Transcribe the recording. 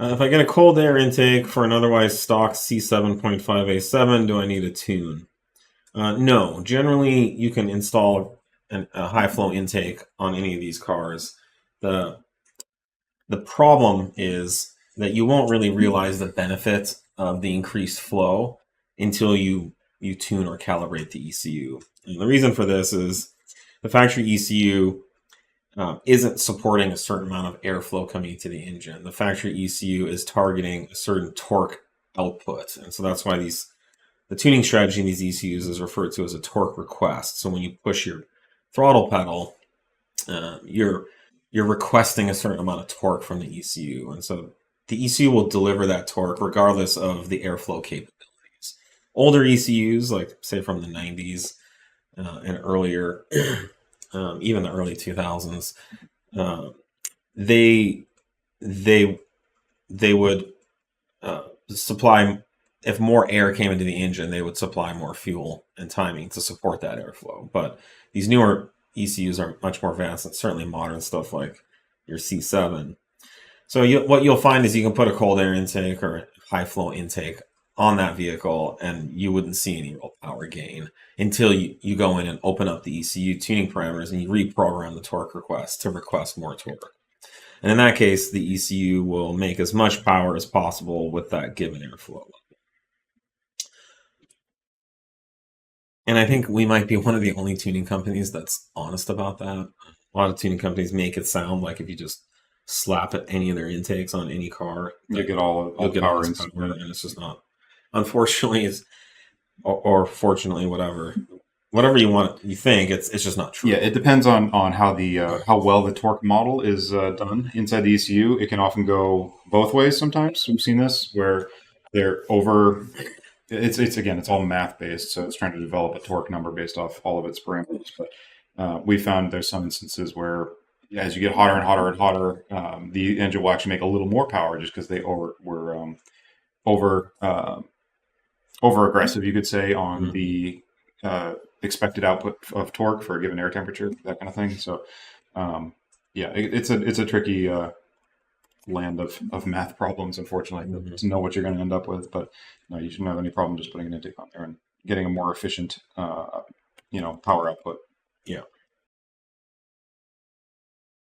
If I get a cold air intake for an otherwise stock C7.5A7, do I need a tune? No. Generally, you can install a high flow intake on any of these cars. The the problem is that you won't really realize the benefit of the increased flow until you tune or calibrate the ECU. And the reason for this is the factory ECU isn't supporting a certain amount of airflow coming into the engine. The factory ECU is targeting a certain torque output, and so that's why the tuning strategy in these ECUs is referred to as a torque request. So when you push your throttle pedal, you're requesting a certain amount of torque from the ECU, and so the ECU will deliver that torque regardless of the airflow capabilities. Older ECUs, like say from the 90s and earlier, even the early 2000s, they they they would supply, if more air came into the engine, they would supply more fuel and timing to support that airflow. But these newer ECUs are much more advanced, and certainly modern stuff like your C7. So what you'll find is you can put a cold air intake or a high flow intake on that vehicle, and you wouldn't see any real power gain until you go in and open up the ECU tuning parameters and you reprogram the torque request to request more torque. And in that case, the ECU will make as much power as possible with that given airflow level. And I think we might be one of the only tuning companies that's honest about that. A lot of tuning companies make it sound like if you just slap at any of their intakes on any car, you get all power, and it's just not. Unfortunately, or fortunately, whatever you think, it's just not true. Yeah, it depends on how well the torque model is done inside the ECU. It can often go both ways. Sometimes we've seen this where they're over. It's all math based, so it's trying to develop a torque number based off all of its parameters. But we found there's some instances where as you get hotter and hotter and hotter, the engine will actually make a little more power just because they were over aggressive, you could say, on the expected output of torque for a given air temperature, that kind of thing. So, it's a tricky land of math problems, unfortunately, to know what you're going to end up with. But no, you shouldn't have any problem just putting an intake on there and getting a more efficient, power output. Yeah.